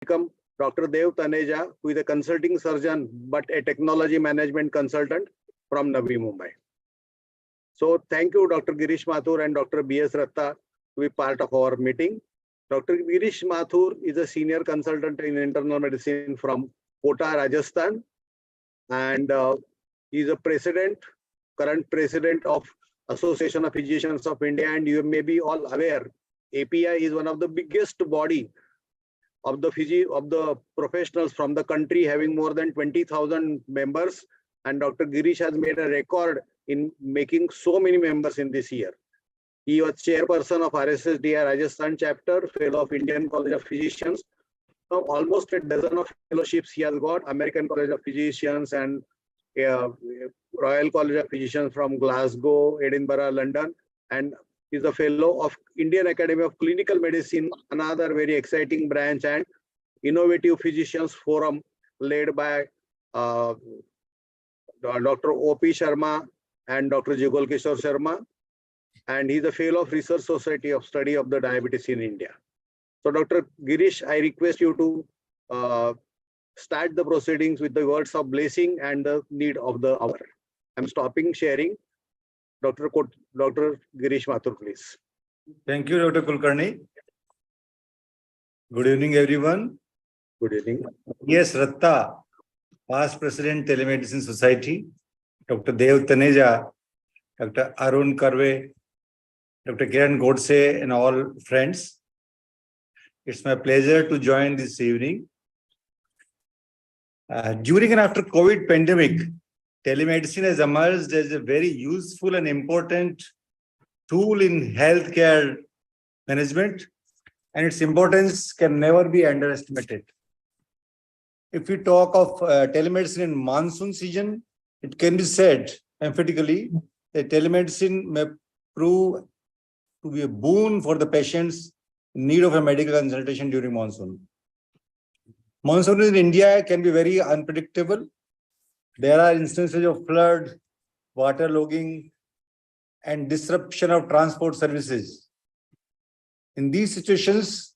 welcome Dr. Dev Taneja, who is a consulting surgeon, but a technology management consultant from Navi Mumbai. So thank you, Dr. Girish Mathur and Dr. B.S. Ratta, to be part of our meeting. Dr. Girish Mathur is a senior consultant in internal medicine from Kota, Rajasthan, and he is a current president of Association of Physicians of India. And you may be all aware, API is one of the biggest body of the professionals from the country, having more than 20,000 members. And Dr. Girish has made a record in making so many members in this year. He was chairperson of RSSDI Rajasthan chapter, fellow of Indian College of Physicians. Now, almost a dozen of fellowships he has got, American College of Physicians and Royal College of Physicians from Glasgow, Edinburgh, London, and is a fellow of Indian Academy of Clinical Medicine, another very exciting branch, and Innovative Physicians Forum led by Dr. O.P. Sharma and Dr. Jugal Kishore Sharma. And he's a fellow of Research Society of Study of the Diabetes in India. So Dr. Girish, I request you to start the proceedings with the words of blessing and the need of the hour. I'm stopping sharing. Dr. Girish Mathur, please. Thank you, Dr. Kulkarni. Good evening, everyone. Good evening. Yes, Ratta, past President, Telemedicine Society, Dr. Dev Taneja, Dr. Arun Karve, Dr. Kiran Godse, and all friends. It's my pleasure to join this evening. During and after COVID pandemic, telemedicine has emerged as a very useful and important tool in healthcare management, and its importance can never be underestimated. If we talk of telemedicine in monsoon season, it can be said emphatically that telemedicine may prove to be a boon for the patients in need of a medical consultation during monsoon. Monsoon in India can be very unpredictable. There are instances of flood, waterlogging, and disruption of transport services. In these situations,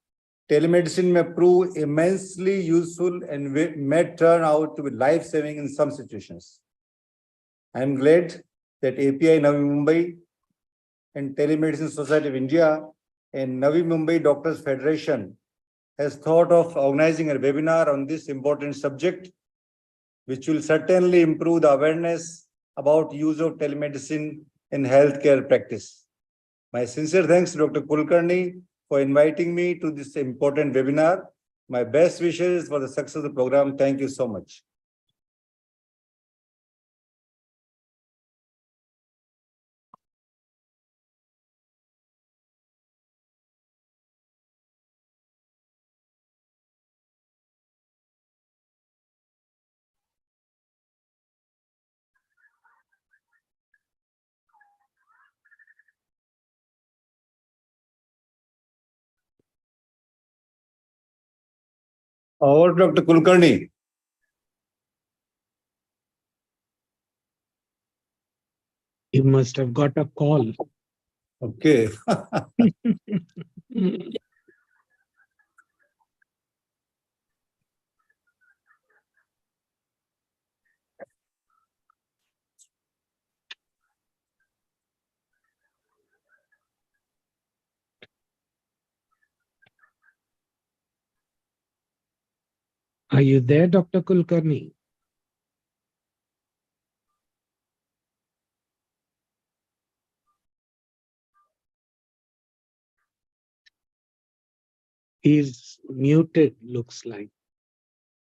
telemedicine may prove immensely useful and may turn out to be life-saving in some situations. I am glad that API Navi Mumbai and Telemedicine Society of India and Navi Mumbai Doctors Federation has thought of organizing a webinar on this important subject, which will certainly improve the awareness about use of telemedicine in healthcare practice. My sincere thanks to Dr. Kulkarni for inviting me to this important webinar. My best wishes for the success of the program. Thank you so much. Over Dr. Kulkarni. You must have got a call. Okay. Are you there, Dr. Kulkarni? He's muted, looks like.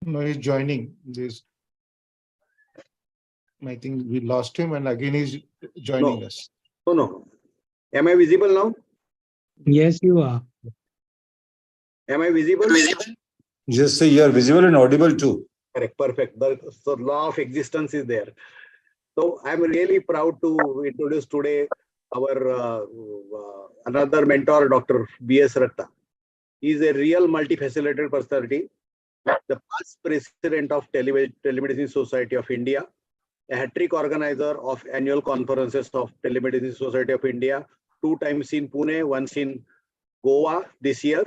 No, he's joining this. I think we lost him and again he's joining us. No. Am I visible now? Yes, you are. Am I visible? Just say you are visible and audible too. Correct, perfect. The law of existence is there. So I'm really proud to introduce today our another mentor, Dr. B.S. Ratta. He is a real multifaceted personality, the past president of Telemedicine Society of India, a hat-trick organizer of annual conferences of Telemedicine Society of India, 2 times in Pune, once in Goa this year.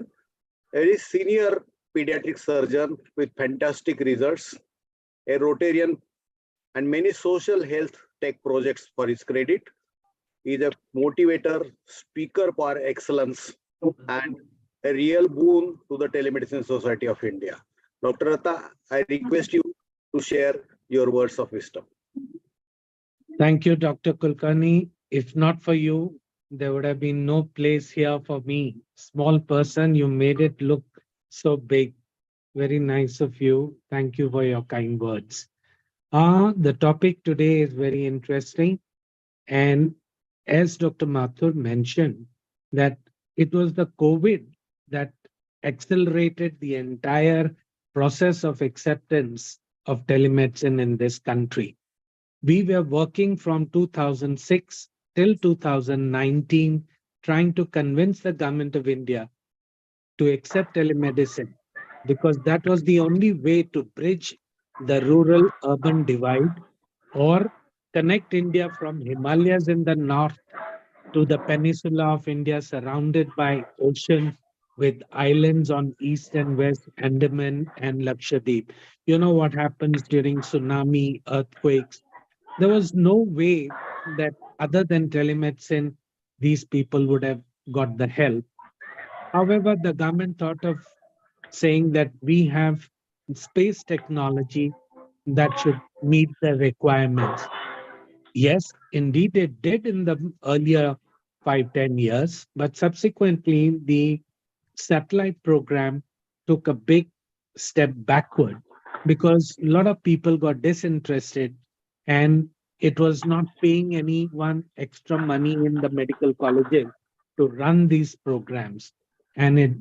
A very senior pediatric surgeon with fantastic results, a Rotarian, and many social health tech projects for his credit. He is a motivator, speaker for excellence, and a real boon to the Telemedicine Society of India. Dr. Ratta, I request you to share your words of wisdom. Thank you, Dr. Kulkarni. If not for you, there would have been no place here for me. Small person, you made it look so big. Very nice of you. Thank you for your kind words. The topic today is very interesting. And as Dr. Mathur mentioned, that it was the COVID that accelerated the entire process of acceptance of telemedicine in this country. We were working from 2006 till 2019, trying to convince the government of India to accept telemedicine, because that was the only way to bridge the rural-urban divide or connect India from Himalayas in the north to the peninsula of India surrounded by ocean with islands on east and west, Andaman and Lakshadweep. You know what happens during tsunami, earthquakes. There was no way that other than telemedicine, these people would have got the help. However, the government thought of saying that we have space technology that should meet the requirements. Yes, indeed, it did in the earlier 5, 10 years, but subsequently, the satellite program took a big step backward because a lot of people got disinterested and it was not paying anyone extra money in the medical colleges to run these programs. And it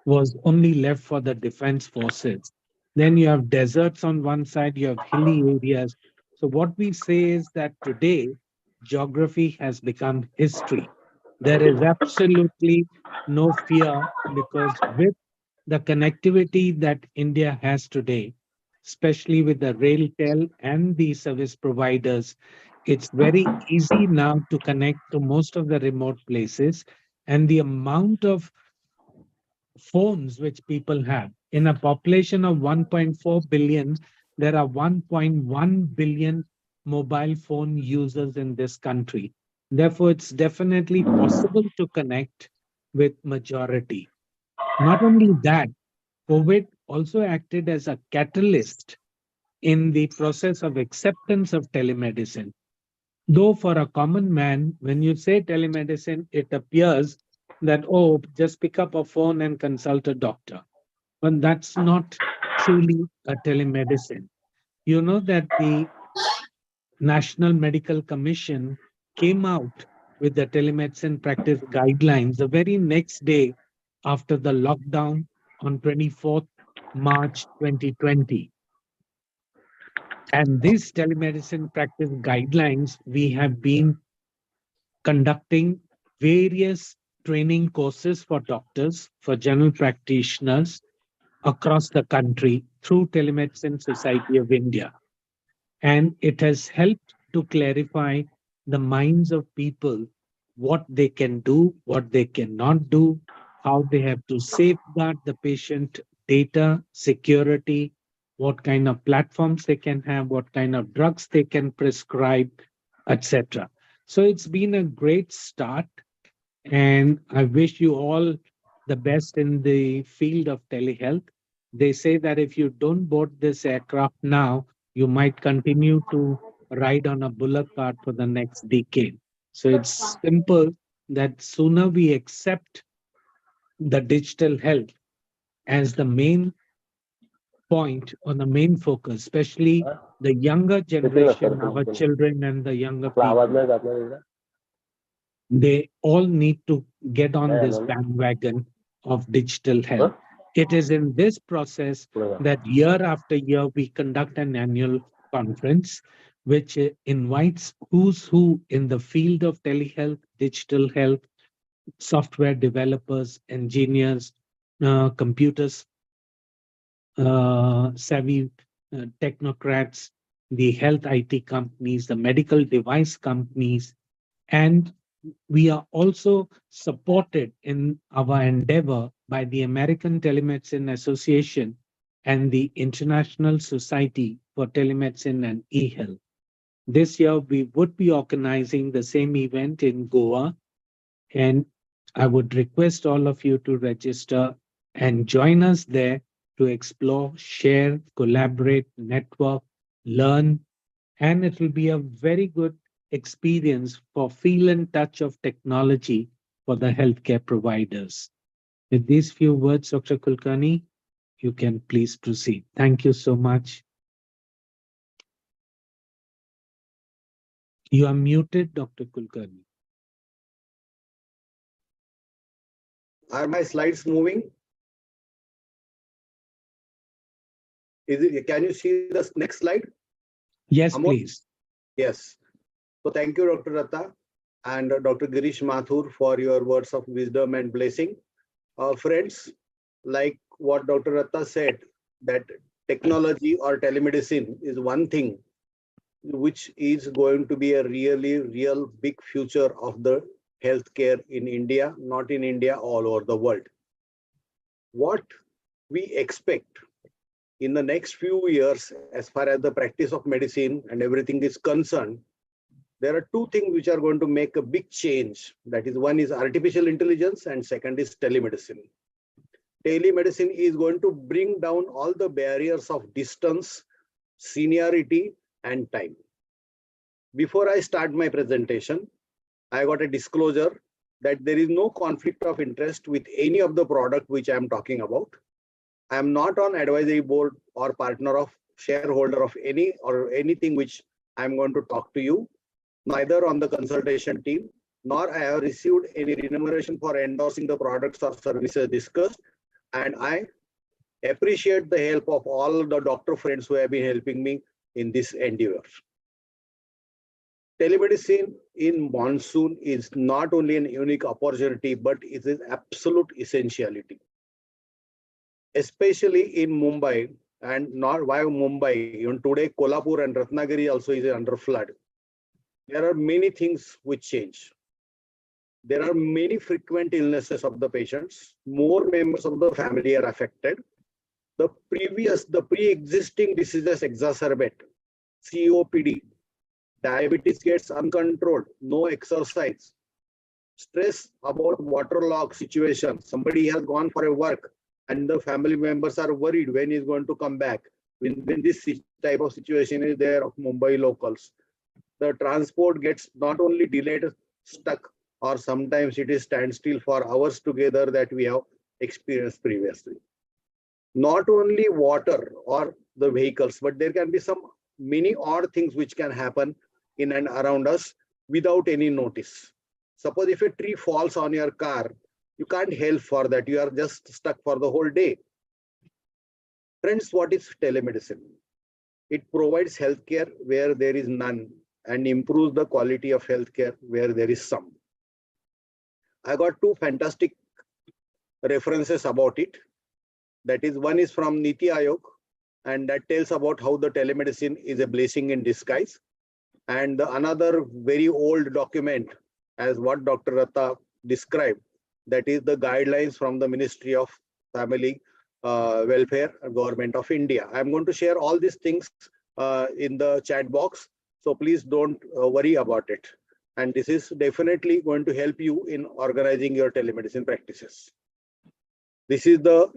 was only left for the defense forces. Then you have deserts on one side, you have hilly areas. So, what we say is that today, geography has become history. There is absolutely no fear because with the connectivity that India has today, especially with the railtel and the service providers, it's very easy now to connect to most of the remote places. And the amount of phones which people have in a population of 1.4 billion, there are 1.1 billion mobile phone users in this country. Therefore, it's definitely possible to connect with majority. Not only that, COVID also acted as a catalyst in the process of acceptance of telemedicine. Though for a common man, when you say telemedicine, it appears that, oh, just pick up a phone and consult a doctor. But that's not truly a telemedicine. You know that the National Medical Commission came out with the telemedicine practice guidelines the very next day after the lockdown on 24th March 2020. And these telemedicine practice guidelines, we have been conducting various training courses for doctors, for general practitioners across the country through Telemedicine Society of India. And it has helped to clarify the minds of people, what they can do, what they cannot do, how they have to safeguard the patient data, security, what kind of platforms they can have, what kind of drugs they can prescribe, etc. So it's been a great start, and I wish you all the best in the field of telehealth. They say that if you don't board this aircraft now, you might continue to ride on a bullock cart for the next decade. So it's simple that sooner we accept the digital health as the main point or the main focus, especially the younger generation, our children and the younger people, they all need to get on this bandwagon of digital health. It is in this process that year after year we conduct an annual conference which invites who's who in the field of telehealth, digital health, software developers, engineers, computers, savvy technocrats, the health IT companies, the medical device companies, and we are also supported in our endeavor by the American Telemedicine Association and the International Society for Telemedicine and e-health. This year, we would be organizing the same event in Goa, and I would request all of you to register and join us there to explore, share, collaborate, network, learn, and it will be a very good experience for feel and touch of technology for the healthcare providers. With these few words, Dr. Kulkarni, you can please proceed. Thank you so much. You are muted, Dr. Kulkarni. Are my slides moving? Can you see the next slide? Yes, Amol? please. Yes. So thank you, Dr. Ratta and Dr. Girish Mathur for your words of wisdom and blessing. Friends, like what Dr. Ratta said, that technology or telemedicine is one thing which is going to be a real big future of the healthcare in India, not in India, all over the world. What we expect in the next few years, as far as the practice of medicine and everything is concerned, there are two things which are going to make a big change. That is, one is artificial intelligence and second is telemedicine. Telemedicine is going to bring down all the barriers of distance, seniority, and time. Before I start my presentation, I got a disclosure that there is no conflict of interest with any of the product which I am talking about. I am not on advisory board or partner of shareholder of any or anything which I am going to talk to you, neither on the consultation team, nor I have received any remuneration for endorsing the products or services discussed. And I appreciate the help of all the doctor friends who have been helping me in this endeavor. Telemedicine in monsoon is not only an unique opportunity, but it is absolute essentiality. Especially in Mumbai, and not why Mumbai, even today Kolhapur and Ratnagiri also is under flood. There are many things which change. There are many frequent illnesses of the patients. More members of the family are affected. The pre-existing diseases exacerbate. COPD, diabetes gets uncontrolled, no exercise. Stress about waterlogged situation. Somebody has gone for a work and the family members are worried when he's going to come back. When this type of situation is there of Mumbai locals, the transport gets not only delayed, stuck, or sometimes it is standstill for hours together that we have experienced previously. Not only water or the vehicles, but there can be some many odd things which can happen in and around us without any notice. Suppose if a tree falls on your car, you can't help for that. You are just stuck for the whole day. Friends, what is telemedicine? It provides healthcare where there is none and improves the quality of healthcare where there is some. I got two fantastic references about it. That is, one is from Niti Aayog, and that tells about how the telemedicine is a blessing in disguise. And another very old document, as what Dr. Ratta described, that is the guidelines from the Ministry of Family Welfare, Government of India. I'm going to share all these things in the chat box, so please don't worry about it. And this is definitely going to help you in organizing your telemedicine practices. This is the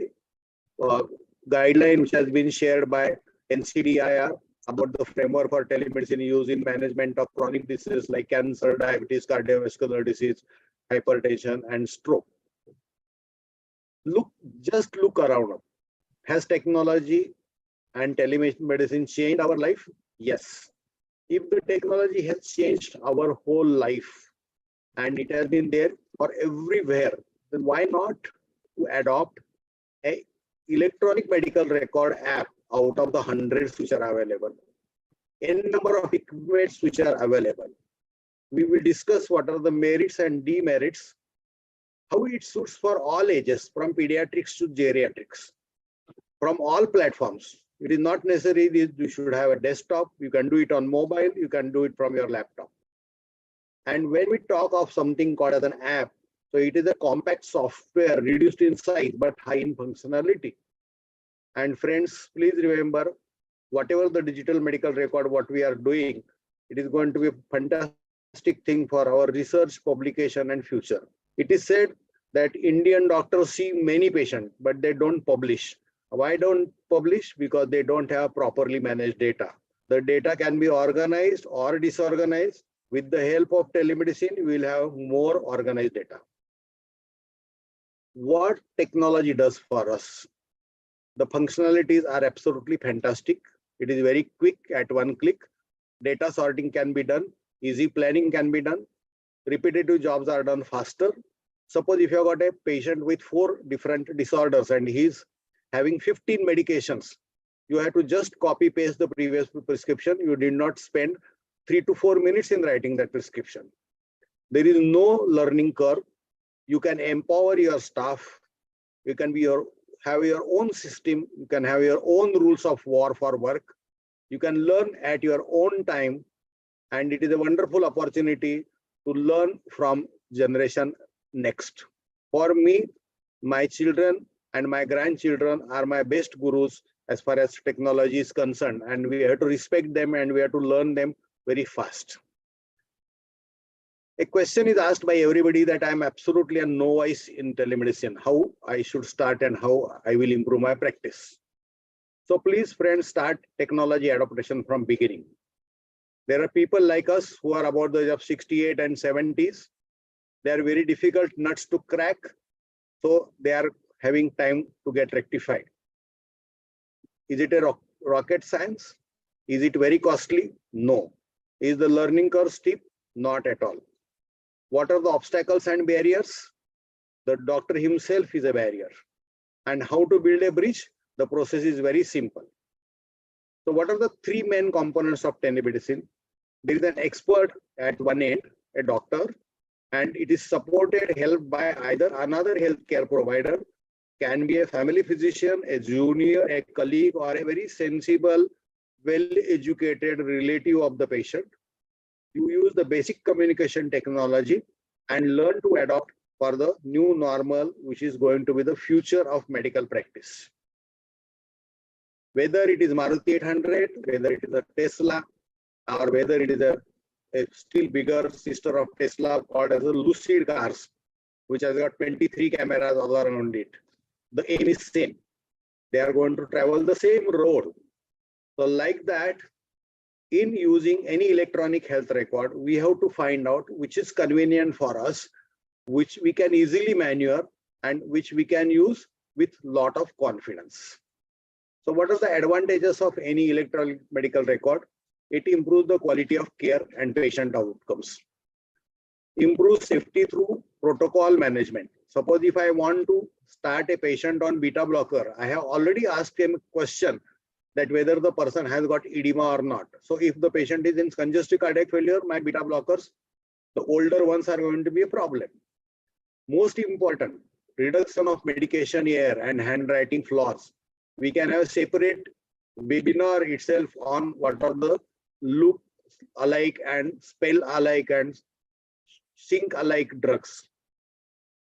guideline which has been shared by NCDIR about the framework for telemedicine use in management of chronic diseases like cancer, diabetes, cardiovascular disease, hypertension, and stroke. Just look around. Has technology and telemedicine changed our life? Yes. If the technology has changed our whole life and it has been there for everywhere, then why not to adopt a electronic medical record app out of the hundreds which are available? N number of equipments which are available. We will discuss what are the merits and demerits, how it suits for all ages, from pediatrics to geriatrics, from all platforms. It is not necessary that you should have a desktop. You can do it on mobile. You can do it from your laptop. And when we talk of something called as an app, so it is a compact software reduced in size but high in functionality. And friends, please remember, whatever the digital medical record, what we are doing, it is going to be a fantastic thing for our research, publication, and future. It is said that Indian doctors see many patients, but they don't publish. Why don't publish? Because they don't have properly managed data. The data can be organized or disorganized. With the help of telemedicine, we will have more organized data. What technology does for us? The functionalities are absolutely fantastic. It is very quick at one click. Data sorting can be done. Easy planning can be done. Repetitive jobs are done faster. Suppose if you have got a patient with 4 different disorders and he's having 15 medications, you have to just copy paste the previous prescription. You did not spend 3 to 4 minutes in writing that prescription. There is no learning curve. You can empower your staff. You can have your own system. You can have your own rules of war for work. You can learn at your own time. And it is a wonderful opportunity to learn from generation next. For me, my children and my grandchildren are my best gurus as far as technology is concerned. And we have to respect them and we have to learn them very fast. A question is asked by everybody that I'm absolutely a novice in telemedicine, how I should start and how I will improve my practice. So please, friends, start technology adaptation from beginning. There are people like us who are about the age of 68 and 70s. They are very difficult nuts to crack. So they are having time to get rectified. Is it a rocket science? Is it very costly? No. Is the learning curve steep? Not at all. What are the obstacles and barriers? The doctor himself is a barrier. And how to build a bridge? The process is very simple. So what are the 3 main components of telemedicine? There is an expert at one end, a doctor, and it is supported, helped by either another healthcare provider, can be a family physician, a junior, a colleague, or a very sensible, well-educated relative of the patient. You use the basic communication technology and learn to adopt for the new normal, which is going to be the future of medical practice. Whether it is Maruti 800, whether it is a Tesla, or whether it is a still bigger sister of Tesla called as a Lucid cars, which has got 23 cameras all around it. The aim is same. They are going to travel the same road. So like that, in using any electronic health record, we have to find out which is convenient for us, which we can easily maneuver, and which we can use with lot of confidence. So what are the advantages of any electronic medical record? It improves the quality of care and patient outcomes. Improves safety through protocol management. Suppose if I want to start a patient on beta blocker, I have already asked him a question that whether the person has got edema or not. So if the patient is in congestive cardiac failure, my beta blockers, the older ones are going to be a problem. Most important, reduction of medication error and handwriting flaws. We can have a separate webinar itself on what are the look alike and spell alike and sync alike drugs.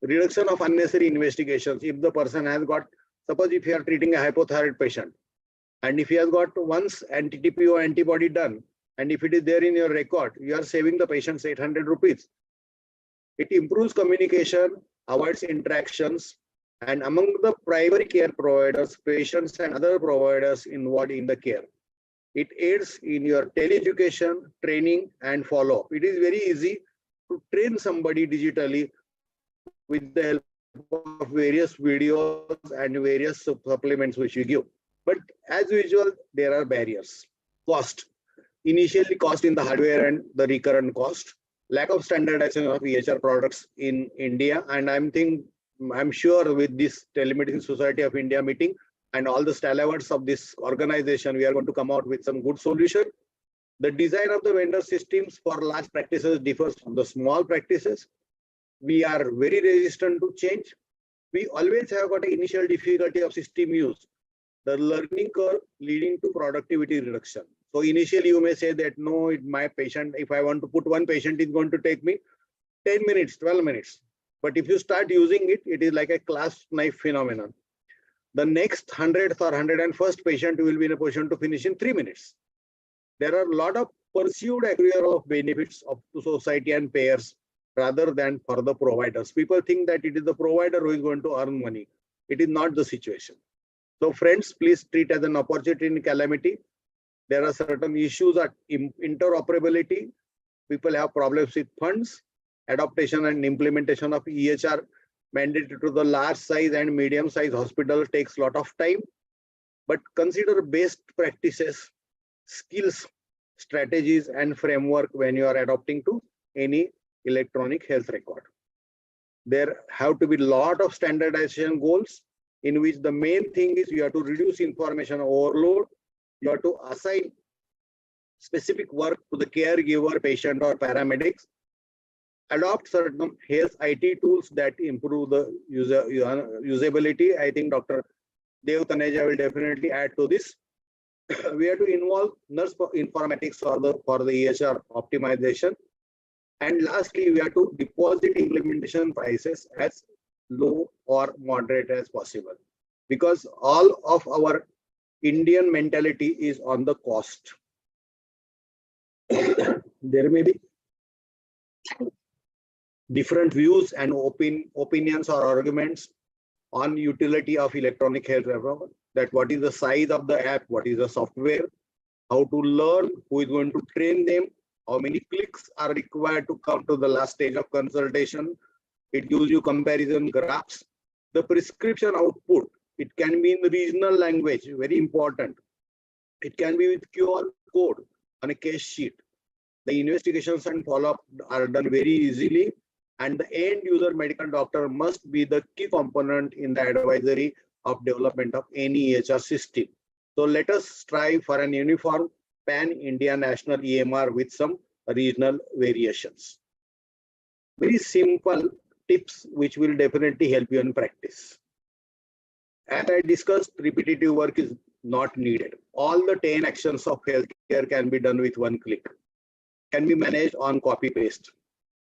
Reduction of unnecessary investigations. If the person has got, suppose if you are treating a hypothyroid patient, and if he has got once anti-TPO antibody done, and if it is there in your record, you are saving the patient's 800 rupees. It improves communication, avoids interactions, and among the primary care providers, patients and other providers involved in the care. It aids in your teleeducation, training, and follow-up. It is very easy to train somebody digitally with the help of various videos and various supplements which we give. But as usual, there are barriers. Cost. Initially cost in the hardware and the recurrent cost. Lack of standardization of EHR products in India. And I'm sure with this Telemedicine Society of India meeting and all the stalwarts of this organization, we are going to come out with some good solution. The design of the vendor systems for large practices differs from the small practices. We are very resistant to change. We always have got an initial difficulty of system use. The learning curve leading to productivity reduction. So initially you may say that no, my patient, if I want to put one patient, is going to take me 10 minutes, 12 minutes. But if you start using it, it is like a clasp knife phenomenon. The next 100th or 101st patient will be in a position to finish in 3 minutes. There are a lot of perceived accrual of benefits of to society and payers rather than for the providers. People think that it is the provider who is going to earn money. It is not the situation. So friends, please treat as an opportunity in calamity. There are certain issues at interoperability. People have problems with funds. Adaptation and implementation of EHR mandated to the large size and medium size hospital takes a lot of time. But consider best practices, skills, strategies, and framework when you are adopting to any electronic health record. There have to be a lot of standardization goals in which the main thing is you have to reduce information overload. You have to assign specific work to the caregiver, patient, or paramedics. Adopt certain health IT tools that improve the usability. I think Dr. Dev Taneja will definitely add to this. We have to involve nurse informatics for the EHR optimization. And lastly, we have to deposit implementation prices as low or moderate as possible, because all of our Indian mentality is on the cost. There may be different views and opinions or arguments on utility of electronic health record, that what is the size of the app, what is the software, how to learn, who is going to train them, how many clicks are required to come to the last stage of consultation. It gives you comparison graphs. The prescription output, it can be in the regional language, very important. It can be with QR code on a case sheet. The investigations and follow-up are done very easily, and the end user medical doctor must be the key component in the advisory of development of any EHR system. So let us strive for an uniform pan-India national EMR with some regional variations. Very simple tips which will definitely help you in practice. As I discussed, repetitive work is not needed. All the 10 actions of healthcare can be done with one click, can be managed on copy-paste.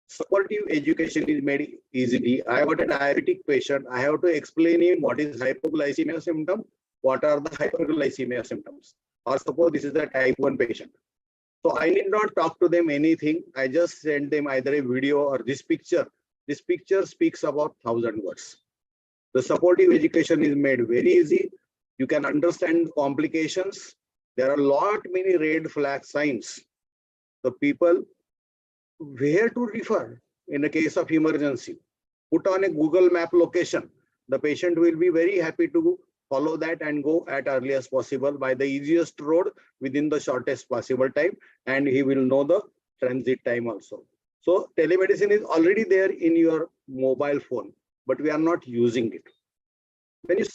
Supportive education is made easily. I got a diabetic patient. I have to explain him what is hypoglycemia symptom, what are the hyperglycemia symptoms. Or suppose this is a type 1 patient. So I need not talk to them anything. I just send them either a video or this picture. This picture speaks about 1,000 words. The supportive education is made very easy. You can understand complications. There are many red flag signs. The people where to refer in a case of emergency. Put on a Google map location. The patient will be very happy to follow that and go at earliest possible by the easiest road within the shortest possible time, and he will know the transit time also. So telemedicine is already there in your mobile phone, but we are not using it. When you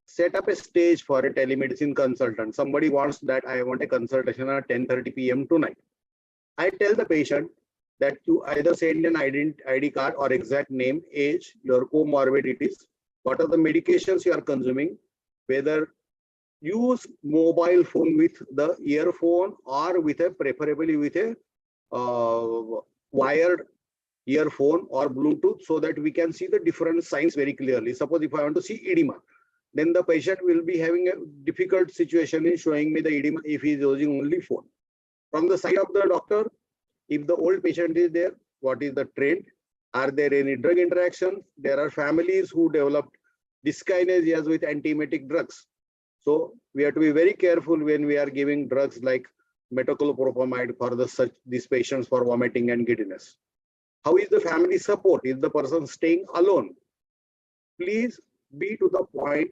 set up a stage for a telemedicine consultant, somebody wants that I want a consultation at 10:30 p.m. tonight. I tell the patient that you either send an ID card or exact name, age, your comorbidities, what are the medications you are consuming, whether use mobile phone with the earphone or with a preferably with a wired earphone or Bluetooth, so that we can see the different signs very clearly. Suppose if I want to see edema, then the patient will be having a difficult situation in showing me the edema if he is using only phone. From the side of the doctor, if the old patient is there, what is the trend? Are there any drug interactions? There are families who developed dyskinesias with antiemetic drugs. So we have to be very careful when we are giving drugs like metoclopropamide for these patients for vomiting and giddiness. How is the family support? Is the person staying alone? Please be to the point.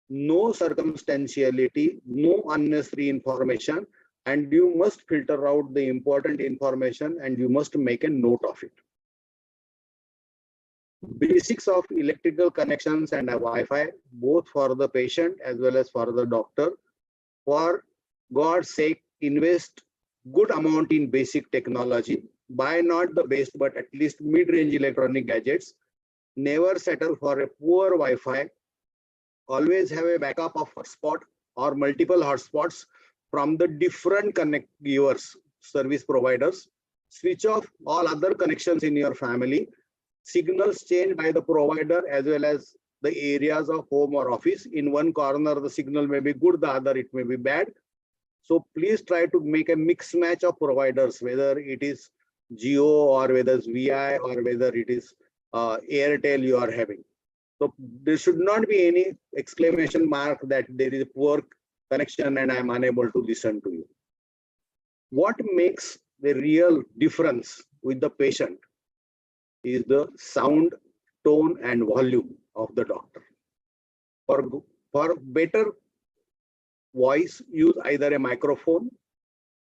No circumstantiality, no unnecessary information, and you must filter out the important information and you must make a note of it. Basics of electrical connections and Wi-Fi, both for the patient as well as for the doctor. For God's sake, invest good amount in basic technology. Buy not the best, but at least mid-range electronic gadgets. Never settle for a poor Wi-Fi. Always have a backup of hotspot or multiple hotspots from the different connect givers, service providers. Switch off all other connections in your family. Signals changed by the provider as well as the areas of home or office. In one corner, the signal may be good, the other it may be bad. So please try to make a mix match of providers, whether it is Geo or whether it's VI or whether it is Airtel you are having. So there should not be any exclamation mark that there is a poor connection and I am unable to listen to you. What makes the real difference with the patient is the sound, tone, and volume of the doctor. For better voice, use either a microphone.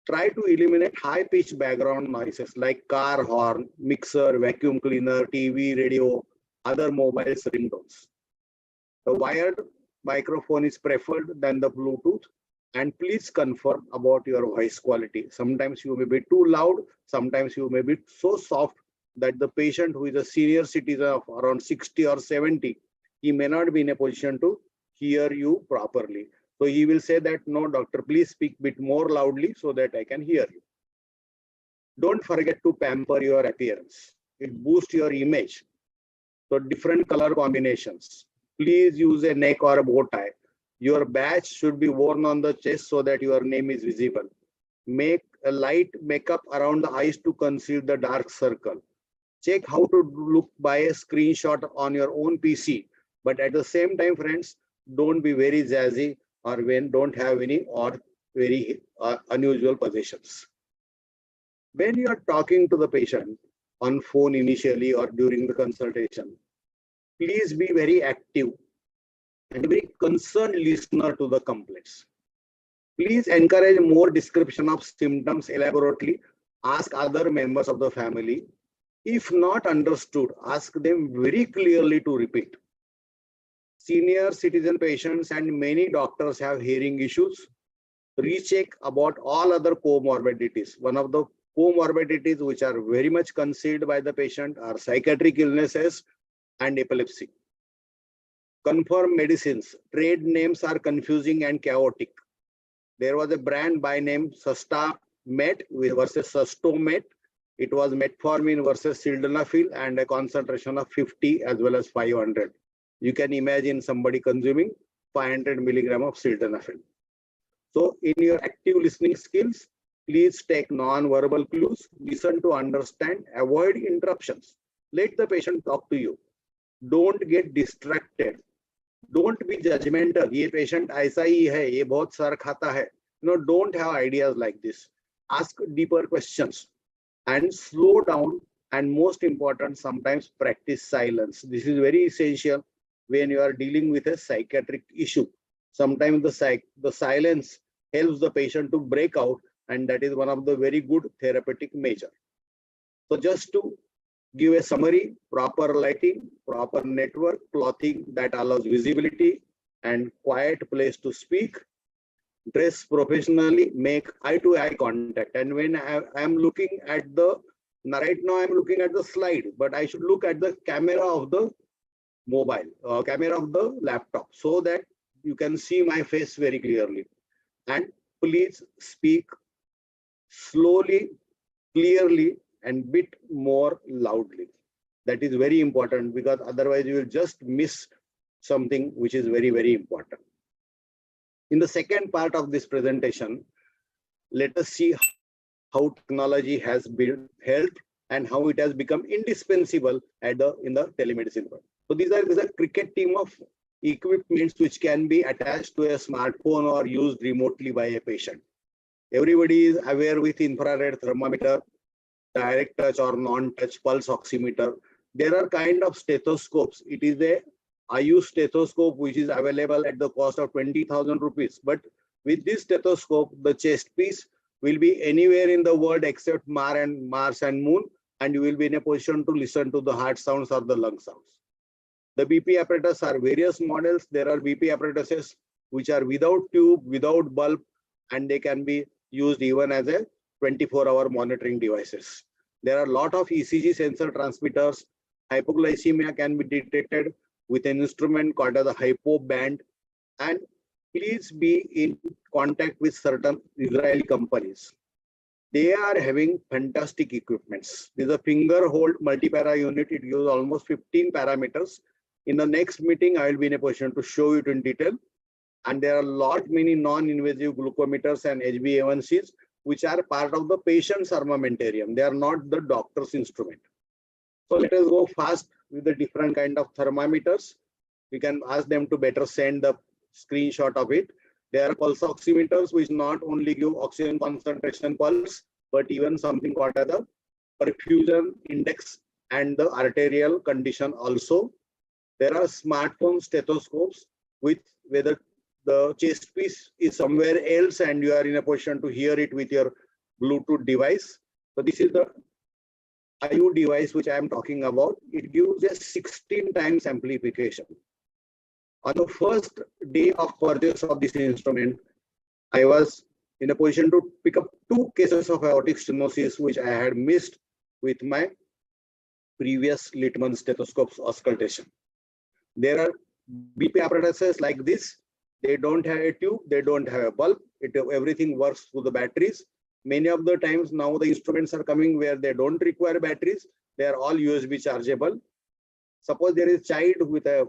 Try to eliminate high-pitched background noises like car horn, mixer, vacuum cleaner, TV, radio, other mobile ringtones. The wired microphone is preferred than the Bluetooth. And please confirm about your voice quality. Sometimes you may be too loud, sometimes you may be so soft that the patient who is a senior citizen of around 60 or 70, he may not be in a position to hear you properly. So he will say that, no, doctor, please speak a bit more loudly so that I can hear you. Don't forget to pamper your appearance. It boosts your image. So different color combinations. Please use a neck or a bow tie. Your badge should be worn on the chest so that your name is visible. Make a light makeup around the eyes to conceal the dark circle. Check how to look by a screenshot on your own PC. But at the same time, friends, don't be very jazzy or don't have any or very unusual positions. When you are talking to the patient on phone initially or during the consultation, please be very active and very concerned listener to the complaints. Please encourage more description of symptoms elaborately. Ask other members of the family. If not understood, ask them very clearly to repeat. Senior citizen patients and many doctors have hearing issues. Recheck about all other comorbidities. One of the comorbidities which are very much concealed by the patient are psychiatric illnesses and epilepsy. Confirm medicines. Trade names are confusing and chaotic. There was a brand by name Sustamet versus Sustomet. It was metformin versus sildenafil and a concentration of 50 as well as 500. You can imagine somebody consuming 500 milligram of sildenafil. So in your active listening skills, please take non-verbal clues, listen to understand, avoid interruptions. Let the patient talk to you. Don't get distracted. Don't be judgmental. ये patient ऐसा ही है, ये बहुत sir खाता है. Don't have ideas like this. Ask deeper questions and slow down. And most important, sometimes practice silence. This is very essential when you are dealing with a psychiatric issue. Sometimes the silence helps the patient to break out, and that is one of the very good therapeutic measure. So just to give a summary, proper lighting, proper network, clothing that allows visibility and quiet place to speak, dress professionally, make eye-to-eye contact. And when I am looking at right now I'm looking at the slide, but I should look at the camera of the mobile, camera of the laptop so that you can see my face very clearly. And please speak slowly, clearly, and bit more loudly. That is very important because otherwise you will just miss something which is very, very important. In the second part of this presentation, let us see how technology has been helped and how it has become indispensable in the telemedicine world. So these are a cricket team of equipments which can be attached to a smartphone or used remotely by a patient. Everybody is aware with infrared thermometer, direct touch or non-touch pulse oximeter. There are kind of stethoscopes. It is a IU stethoscope which is available at the cost of 20,000 rupees. But with this stethoscope, the chest piece will be anywhere in the world except Mars and Moon, and you will be in a position to listen to the heart sounds or the lung sounds. The BP apparatus are various models. There are BP apparatuses which are without tube, without bulb, and they can be used even as a 24-hour monitoring devices. There are a lot of ECG sensor transmitters. Hypoglycemia can be detected with an instrument called as a hypo band, and please be in contact with certain Israeli companies. They are having fantastic equipments. This is a finger hold multi-para unit. It gives almost 15 parameters. In the next meeting, I will be in a position to show it in detail. And there are many non-invasive glucometers and HbA1cs, which are part of the patient's armamentarium. They are not the doctor's instrument. So let us go fast with the different kind of thermometers. We can ask them to better send the screenshot of it. There are pulse oximeters, which not only give oxygen concentration pulse, but even something called as the perfusion index and the arterial condition also. There are smartphone stethoscopes with whether the chest piece is somewhere else and you are in a position to hear it with your Bluetooth device. So this is the IU device which I am talking about. It gives a 16 times amplification. On the first day of purchase of this instrument, I was in a position to pick up 2 cases of aortic stenosis, which I had missed with my previous Littmann stethoscope's auscultation. There are BP apparatuses like this. They don't have a tube, they don't have a bulb. Everything works through the batteries. Many of the times now the instruments are coming where they don't require batteries. They are all USB chargeable. Suppose there is a child with a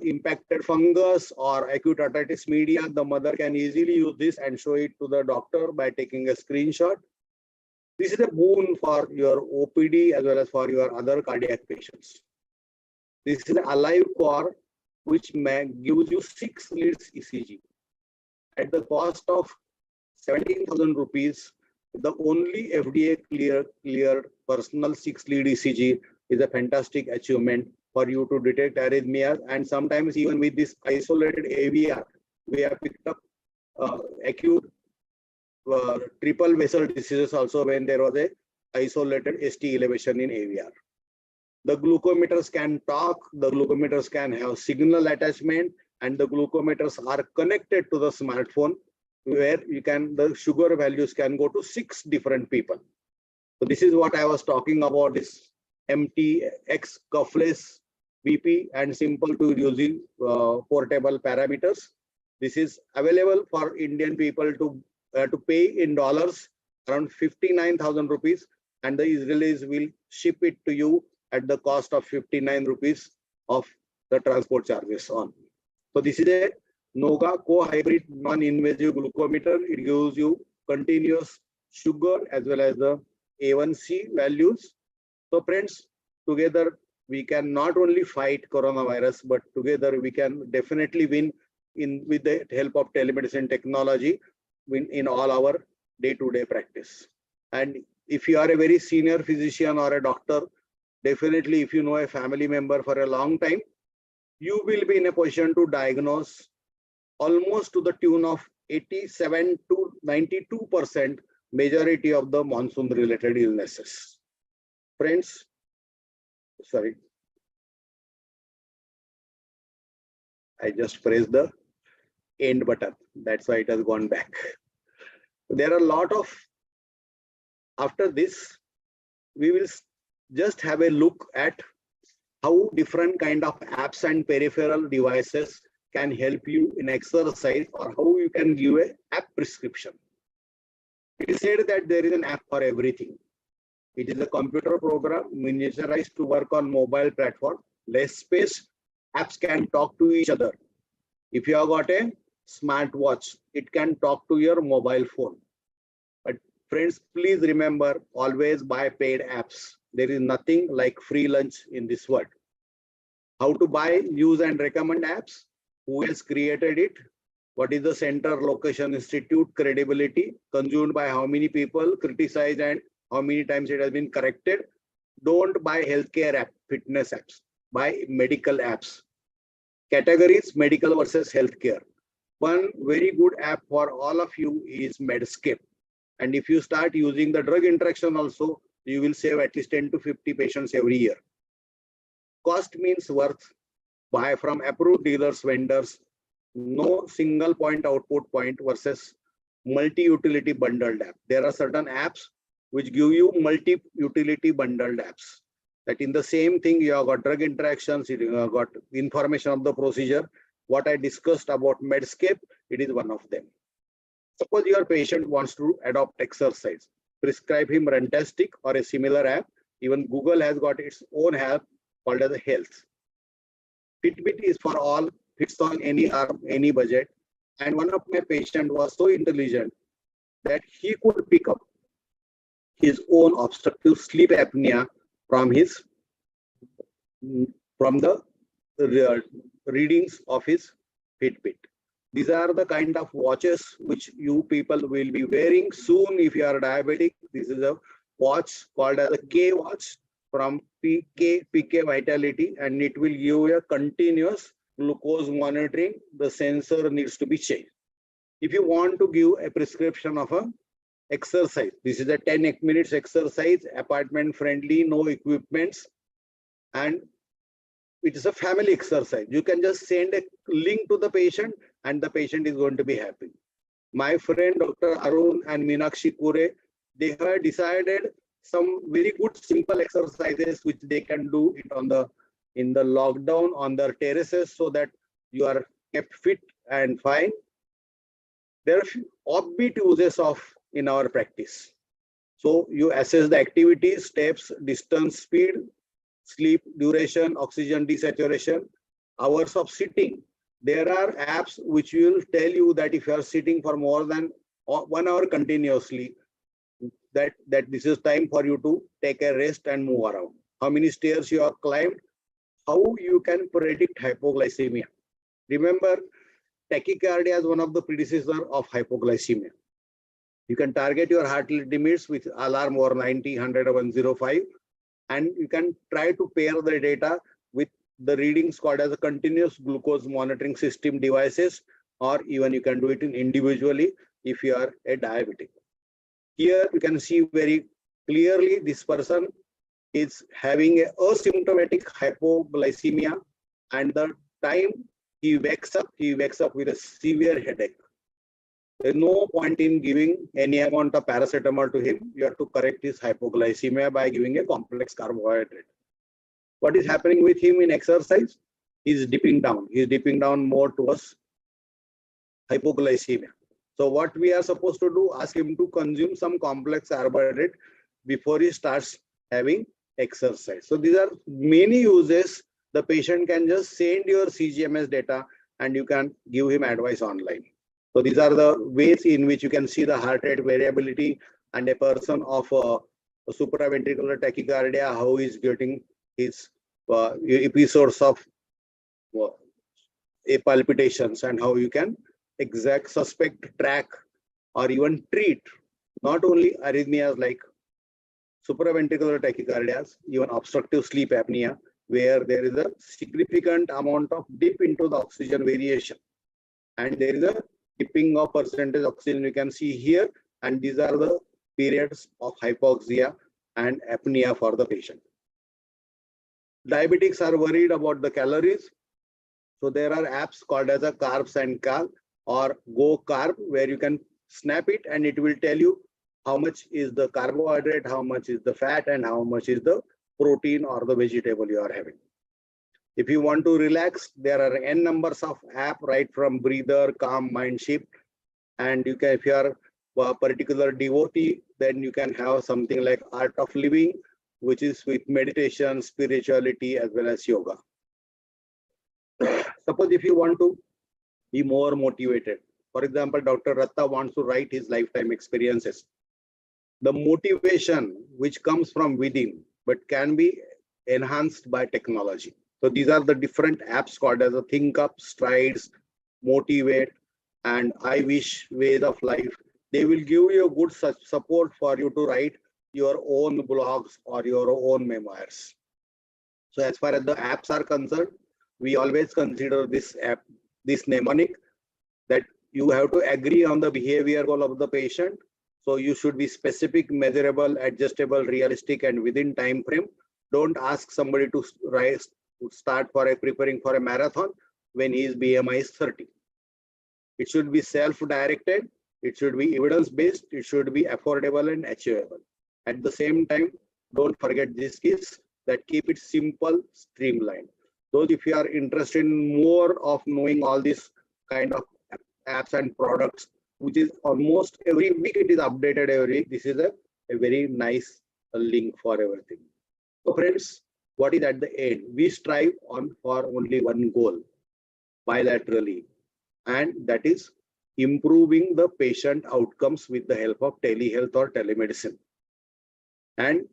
impacted fungus or acute otitis media, the mother can easily use this and show it to the doctor by taking a screenshot. This is a boon for your OPD as well as for your other cardiac patients. This is an alive core which gives you 6 leads ECG. At the cost of 17,000 rupees, the only FDA cleared personal 6 lead ECG is a fantastic achievement for you to detect arrhythmias. And sometimes even with this isolated AVR, we have picked up acute triple vessel diseases also when there was a isolated ST elevation in AVR. The glucometers can talk, the glucometers can have signal attachment, and the glucometers are connected to the smartphone where the sugar values can go to 6 different people. So this is what I was talking about, this MTX cuffless BP and simple to using portable parameters. This is available for Indian people to pay in dollars around 59,000 rupees, and the Israelis will ship it to you at the cost of 59 rupees of the transport charges on. So this is a NOGA co-hybrid non-invasive glucometer. It gives you continuous sugar as well as the A1C values. So friends, together we can not only fight coronavirus, but together we can definitely win with the help of telemedicine technology in all our day-to-day practice. And if you are a very senior physician or a doctor, definitely if you know a family member for a long time, you will be in a position to diagnose almost to the tune of 87 to 92% majority of the monsoon related illnesses. Friends, sorry, I just pressed the end button. That's why it has gone back. There are a lot of, after this, we will just have a look at how different kind of apps and peripheral devices can help you in exercise, or how you can give a app prescription. It is said that there is an app for everything. It is a computer program miniaturized to work on mobile platform, less space. Apps can talk to each other. If you have got a smartwatch, it can talk to your mobile phone. But friends, please remember, always buy paid apps. There is nothing like free lunch in this world. How to buy, use and recommend apps? Who has created it? What is the center, location, institute, credibility, consumed by how many people, criticized, and how many times it has been corrected? Don't buy healthcare app, fitness apps. Buy medical apps. Categories, medical versus healthcare. One very good app for all of you is Medscape. And if you start using the drug interaction also, you will save at least 10 to 50 patients every year. Cost means worth. Buy from approved dealers, vendors. No single point output point versus multi-utility bundled app. There are certain apps which give you multi-utility bundled apps. That in the same thing, you have got drug interactions, you have got information of the procedure. What I discussed about Medscape, It is one of them. Suppose your patient wants to adopt exercise, prescribe him Runtastic or a similar app. Even Google has got its own app called as a Health. Fitbit is for all, fits on any arm, any budget. And one of my patients was so intelligent that he could pick up his own obstructive sleep apnea from his from the readings of his Fitbit. These are the kind of watches which you people will be wearing soon if you are diabetic. This is a watch called as a K watch from PK Vitality, and it will give you a continuous glucose monitoring. The sensor needs to be changed. If you want to give a prescription of a exercise, this is a 10 minutes exercise, apartment friendly, no equipments, and it is a family exercise. You can just send a link to the patient and the patient is going to be happy. My friend Dr. Arun and Meenakshi Kure, they have decided some very good simple exercises which they can do it on in the lockdown on their terraces, so that you are kept fit and fine. There are offbeat uses of in our practice. So you assess the activities, steps, distance, speed, sleep duration, oxygen desaturation, hours of sitting. There are apps which will tell you that if you are sitting for more than 1 hour continuously, that this is time for you to take a rest and move around. How many stairs you have climbed, how you can predict hypoglycemia. Remember, tachycardia is one of the predecessors of hypoglycemia. You can target your heart rate limits with alarm over 90, 100, 105, and you can try to pair the data with the readings called as a continuous glucose monitoring system devices, or even you can do it in individually if you are a diabetic. Here you can see very clearly this person is having a asymptomatic hypoglycemia, and the time he wakes up with a severe headache. There's no point in giving any amount of paracetamol to him. You have to correct his hypoglycemia by giving a complex carbohydrate. What is happening with him in exercise? He's dipping down. He's dipping down more towards hypoglycemia. So what we are supposed to do, ask him to consume some complex carbohydrate before he starts having exercise. So these are many uses. The patient can just send your CGMS data and you can give him advice online. So these are the ways in which you can see the heart rate variability, and a person of supraventricular tachycardia, how he is getting his episodes of palpitations, and how you can exact, suspect, track, or even treat not only arrhythmias like supraventricular tachycardias, even obstructive sleep apnea, where there is a significant amount of dip into the oxygen variation, and there is a dipping of percentage oxygen you can see here, and these are the periods of hypoxia and apnea for the patient. Diabetics are worried about the calories, so there are apps called as a Carbs and Cal or Go Carb, where you can snap it and it will tell you how much is the carbohydrate, how much is the fat, and how much is the protein or the vegetable you are having. If you want to relax, there are n numbers of apps, right from Breather, Calm, Mindshift, and you can, if you are a particular devotee, then you can have something like Art of Living, which is with meditation, spirituality, as well as yoga. Suppose if you want to be more motivated, for example, Dr. Ratta wants to write his lifetime experiences. The motivation which comes from within, but can be enhanced by technology. So these are the different apps called as a Think Up, Strides, Motivate, and I Wish Ways of Life. They will give you a good support for you to write your own blogs or your own memoirs. So as far as the apps are concerned, we always consider this app, this mnemonic, that you have to agree on the behavior goal of the patient. So you should be specific, measurable, adjustable, realistic, and within time frame. Don't ask somebody to start preparing for a marathon when his BMI is 30. It should be self-directed. It should be evidence-based. It should be affordable and achievable. At the same time, don't forget these keys that keep it simple, streamlined. Those, if you are interested in more of knowing all this kind of apps and products, which is almost every week it is updated every week. This is a very nice link for everything. So friends, what is at the end? We strive on for only one goal bilaterally, and that is improving the patient outcomes with the help of telehealth or telemedicine. And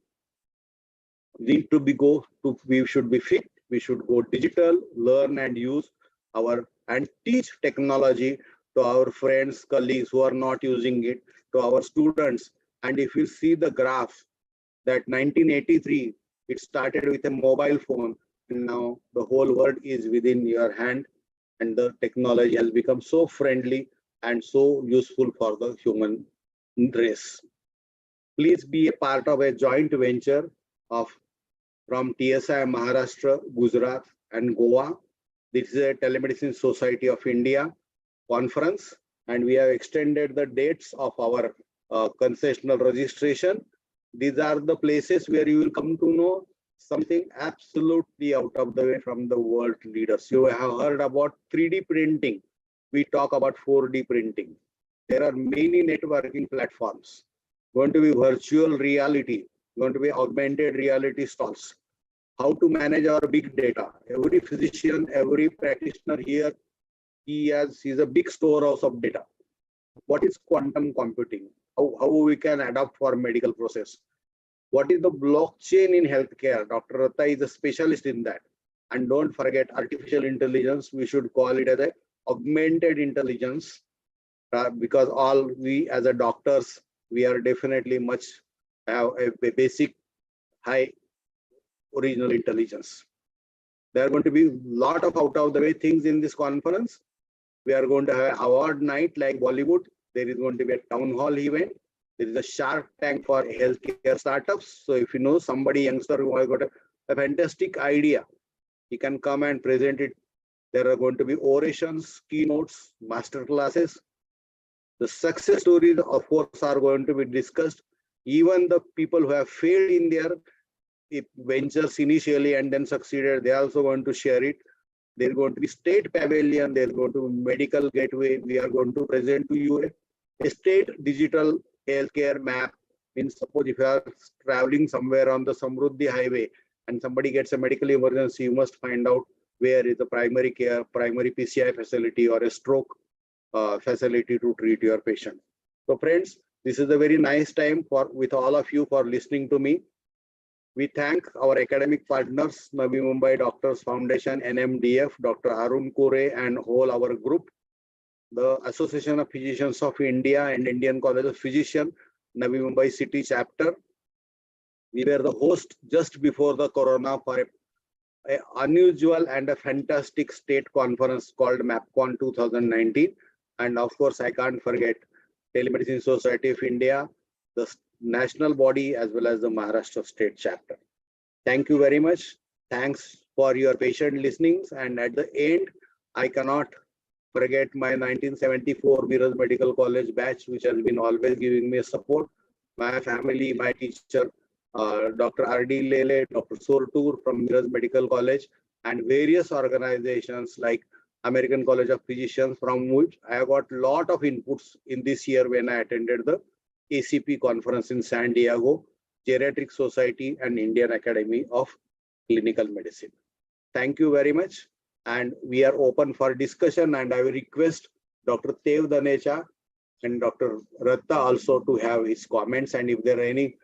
we should be fit, we should go digital, learn and use our and teach technology to our friends, colleagues who are not using it, to our students. And if you see the graph that 1983, it started with a mobile phone, and now the whole world is within your hand, and the technology has become so friendly and so useful for the human race. Please be a part of a joint venture of from TSI Maharashtra, Gujarat, and Goa. This is a Telemedicine Society of India conference, and we have extended the dates of our concessional registration. These are the places where you will come to know something absolutely out of the way from the world leaders. You have heard about 3D printing. We talk about 4D printing. There are many networking platforms. Going to be virtual reality, going to be augmented reality stalls. How to manage our big data. Every physician, every practitioner here, he's a big storehouse of data. What is quantum computing? How we can adapt for medical process? What is the blockchain in healthcare? Dr. Ratta is a specialist in that. And don't forget artificial intelligence. We should call it as a augmented intelligence, because all we as a doctors, we are definitely much have a basic high original intelligence. There are going to be a lot of out of the way things in this conference. We are going to have award night like Bollywood. There is going to be a town hall event. There is a Shark Tank for healthcare startups. So if you know somebody youngster who has got a fantastic idea, he can come and present it. There are going to be orations, keynotes, master classes. The success stories, of course, are going to be discussed. Even the people who have failed in their ventures initially and then succeeded, they are also going to share it. There's going to be state pavilion, there's going to be medical gateway. We are going to present to you a state digital healthcare map. Means suppose if you are traveling somewhere on the Samruddhi highway and somebody gets a medical emergency, you must find out where is the primary care, primary PCI facility or a stroke facility to treat your patient. So friends, this is a very nice time with all of you for listening to me. We thank our academic partners, Navi Mumbai Doctors Foundation, NMDF, Dr. Arun Kore, and whole our group, the Association of Physicians of India and Indian College of Physicians, Navi Mumbai City Chapter. We were the host just before the Corona for an unusual and a fantastic state conference called MapCon 2019. And of course, I can't forget Telemedicine Society of India, the national body, as well as the Maharashtra state chapter. Thank you very much. Thanks for your patient listenings. And at the end, I cannot forget my 1974 Miraj Medical College batch, which has been always giving me support. My family, my teacher, Dr. R.D. Lele, Dr. Surtur from Miraj Medical College, and various organizations like American College of Physicians, from which I got a lot of inputs in this year when I attended the ACP conference in San Diego, Geriatric Society and Indian Academy of Clinical Medicine. Thank you very much. And we are open for discussion, and I will request Dr. Tev Danecha and Dr. Ratta also to have his comments. And if there are any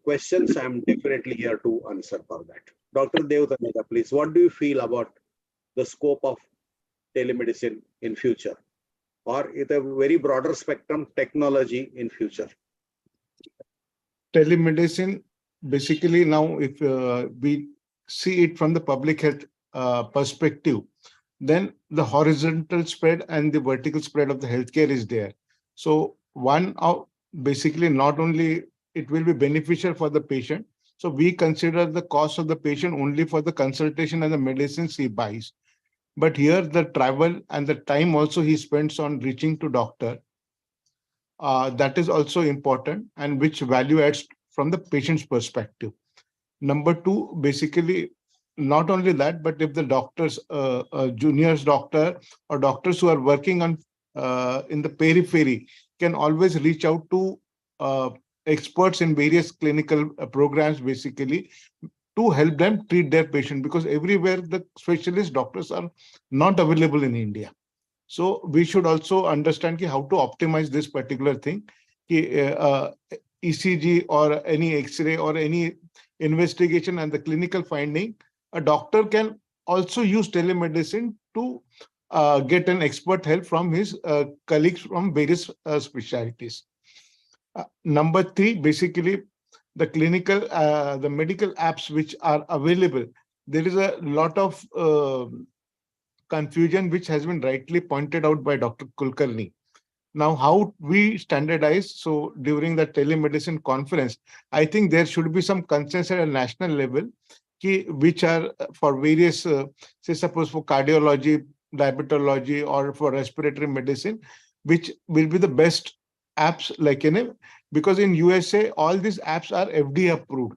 questions, I'm definitely here to answer for that. Dr. Dev Danecha, please, what do you feel about the scope of telemedicine in future, or with a very broader spectrum technology in future? Telemedicine, basically now, if we see it from the public health perspective, then the horizontal spread and the vertical spread of the healthcare is there. So basically not only it will be beneficial for the patient. So we consider the cost of the patient only for the consultation and the medicines he buys. But here the travel and the time also he spends on reaching to doctor, that is also important, and which value adds from the patient's perspective. Number two, basically, not only that, but if the doctors, juniors doctor or doctors who are working on in the periphery can always reach out to experts in various clinical programs, basically, to help them treat their patient, because everywhere the specialist doctors are not available in India. So we should also understand how to optimize this particular thing. ECG or any X-ray or any investigation and the clinical finding, a doctor can also use telemedicine to get an expert help from his colleagues from various specialties. Number three, basically, the medical apps which are available. There is a lot of confusion which has been rightly pointed out by Dr. Kulkarni. Now, how we standardize? So during the telemedicine conference, I think there should be some consensus at a national level, which are for various, say suppose for cardiology, diabetology, or for respiratory medicine, which will be the best apps, like because in USA, all these apps are FDA approved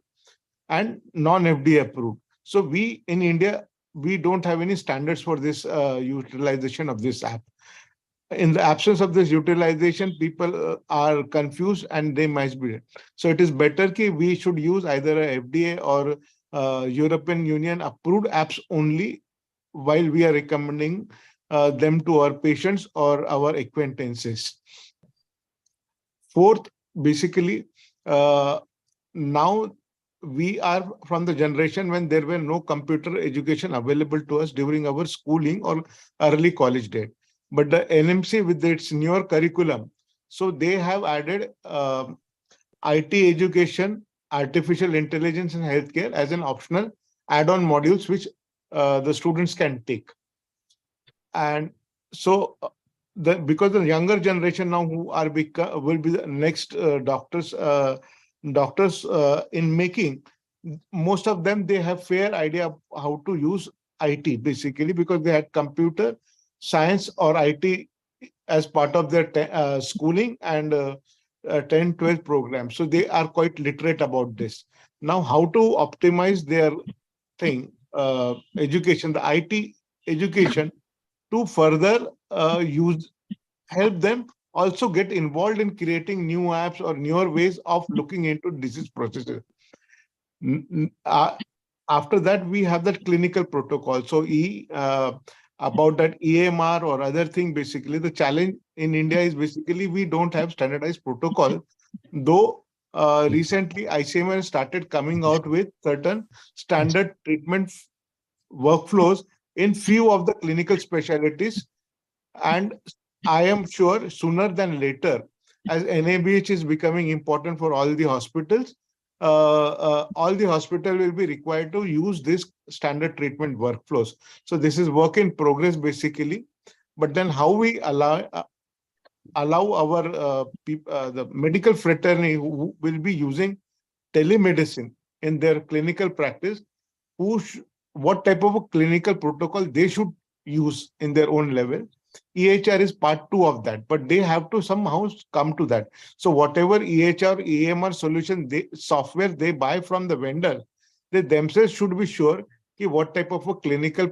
and non-FDA approved. So we in India, we don't have any standards for this utilization of this app. In the absence of this utilization, people are confused and they might be. So it is better that we should use either a FDA or European Union approved apps only while we are recommending them to our patients or our acquaintances. Fourth, basically, now we are from the generation when there were no computer education available to us during our schooling or early college days. But the NMC with its newer curriculum, so they have added IT education, artificial intelligence and healthcare as an optional add-on modules which the students can take. And so because the younger generation now who are will be the next doctors in making, most of them, they have fair idea of how to use IT, basically, because they had computer science or IT as part of their schooling and 10-12 programs. So they are quite literate about this. Now, how to optimize their thing, education, the IT education, to further help them also get involved in creating new apps or newer ways of looking into disease processes. After that, we have that clinical protocol. So about that EMR or other thing, basically, the challenge in India is basically we don't have standardized protocol, though recently ICMR started coming out with certain standard treatment workflows in few of the clinical specialties. And I am sure sooner than later, as NABH is becoming important for all the hospitals, all the hospital will be required to use this standard treatment workflows. So this is work in progress, basically. But then how we allow our the medical fraternity who will be using telemedicine in their clinical practice, what type of a clinical protocol they should use in their own level. EHR is part 2 of that, but they have to somehow come to that. So whatever EHR, EMR solution, software they buy from the vendor, they themselves should be sure what type of a clinical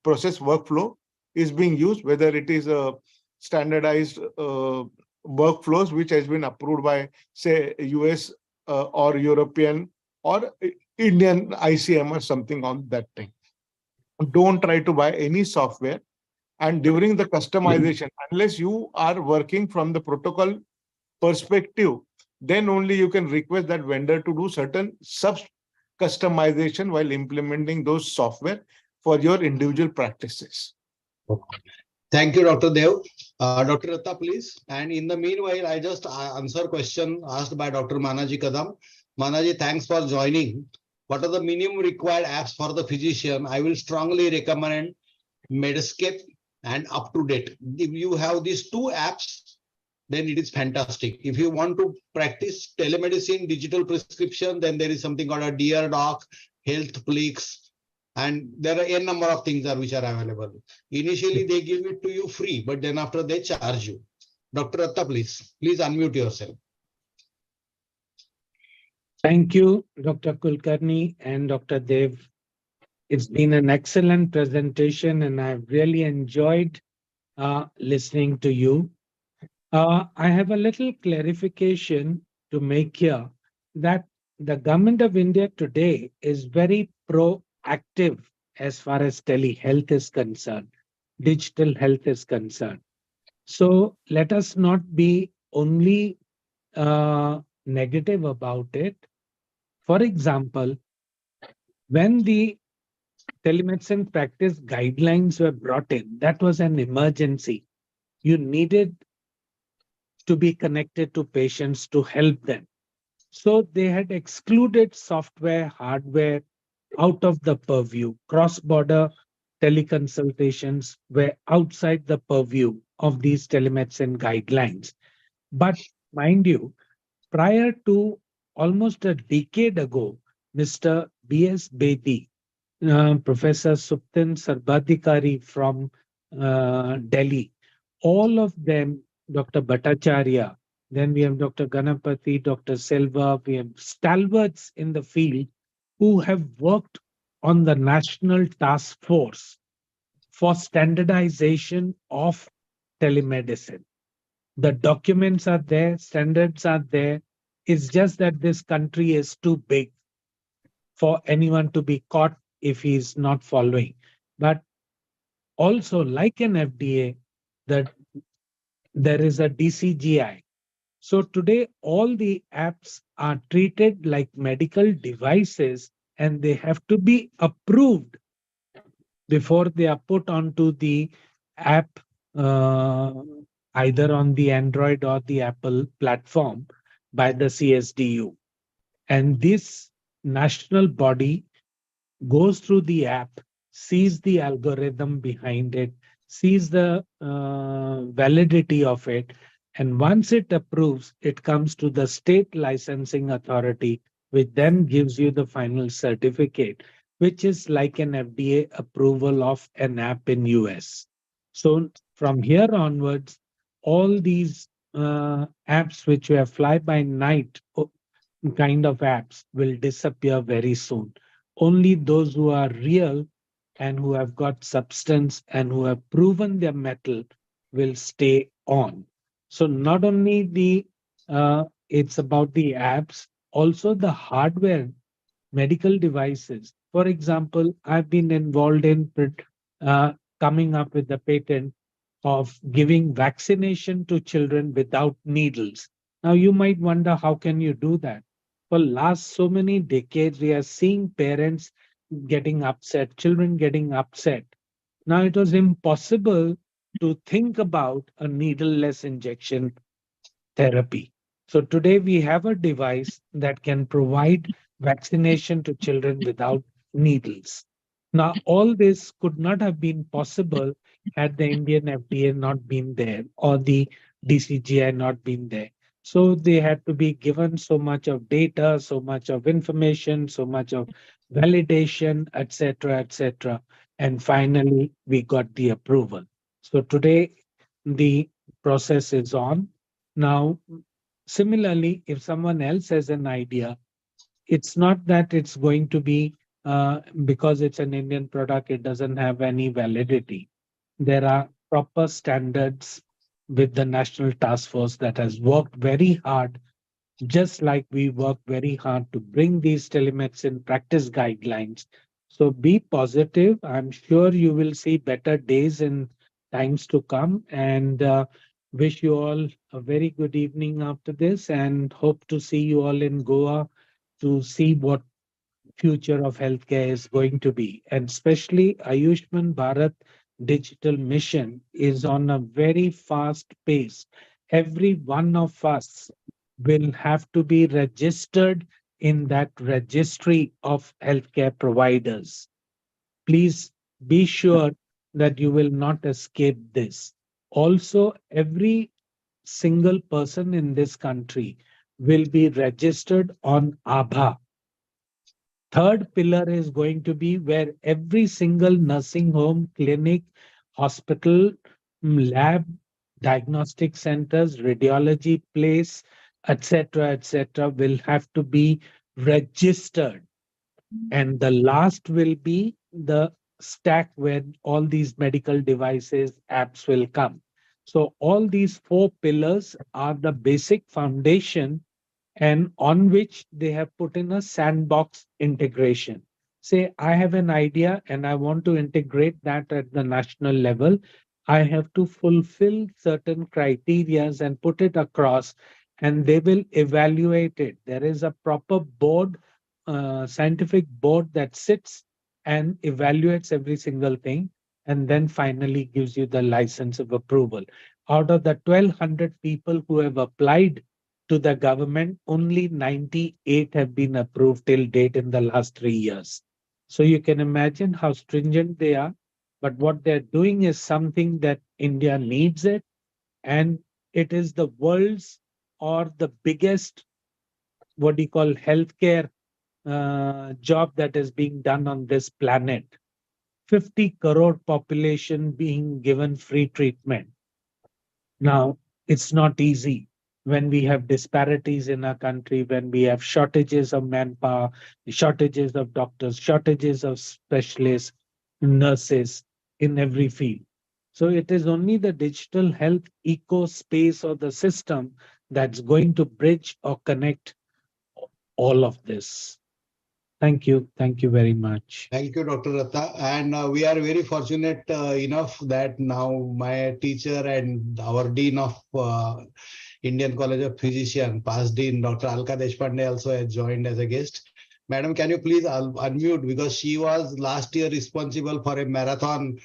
process workflow is being used, whether it is a standardized workflows which has been approved by, say, US or European or Indian ICM or something on that thing. Don't try to buy any software. And during the customization, unless you are working from the protocol perspective, then only you can request that vendor to do certain sub-customization while implementing those software for your individual practices. Thank you, Dr. Dev. Dr. Ratta, please. And in the meanwhile, I just answer question asked by Dr. Manaji Kadam. Manaji, thanks for joining. What are the minimum required apps for the physician? I will strongly recommend Medscape and UpToDate. If you have these 2 apps, then it is fantastic. If you want to practice telemedicine, digital prescription, then there is something called a Dear Doc, HealthPlix, and there are a number of things which are available. Initially, they give it to you free, but then after they charge you. Dr. Ratta, please unmute yourself. Thank you, Dr. Kulkarni and Dr. Dev. It's been an excellent presentation, and I've really enjoyed listening to you. I have a little clarification to make here that the government of India today is very proactive as far as telehealth is concerned, digital health is concerned. So let us not be only negative about it. For example, when the telemedicine practice guidelines were brought in, that was an emergency. You needed to be connected to patients to help them. So they had excluded software, hardware out of the purview. Cross-border teleconsultations were outside the purview of these telemedicine guidelines. But mind you, prior to almost a decade ago, Mr. B.S. Bedi, Professor Suptin Sarbadikari from Delhi, all of them, Dr. Bhattacharya, then we have Dr. Ganapathy, Dr. Selva, we have stalwarts in the field who have worked on the national task force for standardization of telemedicine. The documents are there, standards are there. It's just that this country is too big for anyone to be caught if he's not following. But also, like an FDA, that there is a DCGI. So today, all the apps are treated like medical devices and they have to be approved before they are put onto the app, uh, either on the Android or the Apple platform by the CSDU. And this national body goes through the app, sees the algorithm behind it, sees the validity of it, and once it approves, it comes to the state licensing authority, which then gives you the final certificate, which is like an FDA approval of an app in US. So from here onwards, all these apps which were fly by night kind of apps will disappear very soon. Only those who are real and who have got substance and who have proven their metal will stay on. So not only the it's about the apps, also the hardware, medical devices. For example, I've been involved in uh, coming up with the patent of giving vaccination to children without needles. Now you might wonder how can you do that? For last so many decades, we are seeing parents getting upset, children getting upset. Now it was impossible to think about a needleless injection therapy. So today we have a device that can provide vaccination to children without needles. Now, all this could not have been possible had the Indian FDA not been there or the DCGI not been there. So they had to be given so much of data, so much of information, so much of validation, etc., etc. And finally, we got the approval. So today, the process is on. Now, similarly, if someone else has an idea, it's not that it's going to be because it's an Indian product, it doesn't have any validity. There are proper standards with the National Task Force that has worked very hard, just like we work very hard to bring these telemedicine practice guidelines. So be positive. I'm sure you will see better days in times to come, and wish you all a very good evening after this, and hope to see you all in Goa to see what future of healthcare is going to be. And especially Ayushman Bharat digital mission is on a very fast pace. Every one of us will have to be registered in that registry of healthcare providers. Please be sure that you will not escape this. Also, every single person in this country will be registered on ABHA. Third pillar is going to be where every single nursing home, clinic, hospital, lab, diagnostic centers, radiology place, etc., will have to be registered. And the last will be the stack where all these medical devices, apps will come. So all these four pillars are the basic foundation and on which they have put in a sandbox integration. Say, I have an idea and I want to integrate that at the national level. I have to fulfill certain criterias and put it across, and they will evaluate it. There is a proper board, scientific board that sits and evaluates every single thing, and then finally gives you the license of approval. Out of the 1,200 people who have applied to the government, only 98 have been approved till date in the last 3 years. So you can imagine how stringent they are. But what they're doing is something that India needs it, and it is the world's or the biggest, what do you call, healthcare job that is being done on this planet. 50 crore population being given free treatment. Now, it's not easy when we have disparities in our country, when we have shortages of manpower, shortages of doctors, shortages of specialists, nurses in every field. So it is only the digital health eco space or the system that's going to bridge or connect all of this. Thank you. Thank you very much. Thank you, Dr. Ratta. And we are very fortunate enough that now my teacher and our Dean of Indian College of Physicians, past Dean, Dr. Alka Deshpande also has joined as a guest. Madam, can you please unmute, because she was last year responsible for a marathon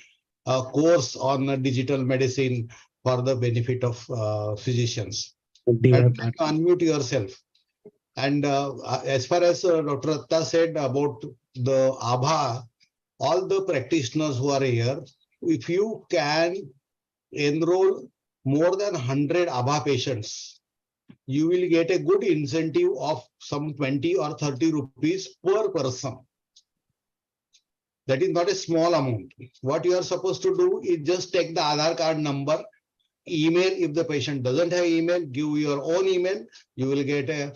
course on digital medicine for the benefit of physicians. Madam, can you unmute yourself? And as far as Dr. Atta said about the ABHA, all the practitioners who are here, if you can enroll more than 100 ABHA patients, you will get a good incentive of some 20 or 30 rupees per person. That is not a small amount. What you are supposed to do is just take the Aadhaar card number, email. If the patient doesn't have email, give your own email. You will get a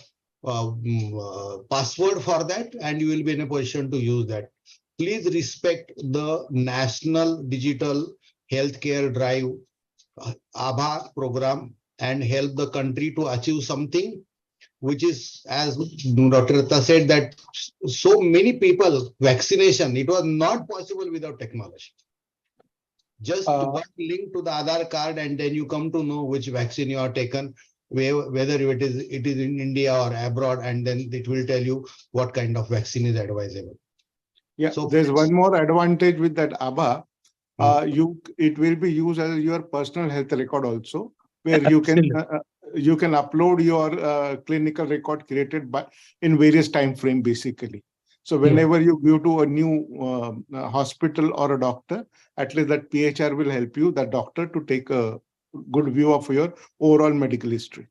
password for that, and you will be in a position to use that. Please respect the National Digital Healthcare Drive ABHA program and help the country to achieve something which is, as Dr. Ratta said, that so many people, vaccination, it was not possible without technology. Just one link to the Aadhaar card, and then you come to know which vaccine you are taken, whether it is in India or abroad, and then it will tell you what kind of vaccine is advisable. Yeah, so there's one more advantage with that ABHA. It will be used as your personal health record also, where you can upload your clinical record created by in various time frame basically. So whenever you go to a new hospital or a doctor, at least that PHR will help you, the doctor, to take a good view of your overall medical history.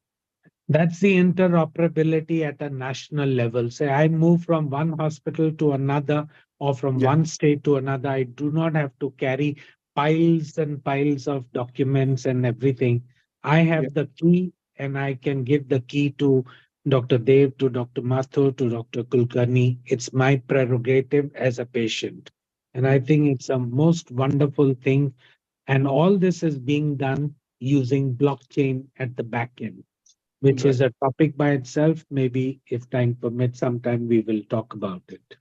That's the interoperability at a national level. Say I move from one hospital to another or from one state to another. I do not have to carry piles and piles of documents and everything. I have the key, and I can give the key to Dr. Dev, to Dr. Mathur, to Dr. Kulkarni. It's my prerogative as a patient. And I think it's a most wonderful thing. And all this is being done using blockchain at the back end, which is a topic by itself. Maybe if time permits, sometime we will talk about it.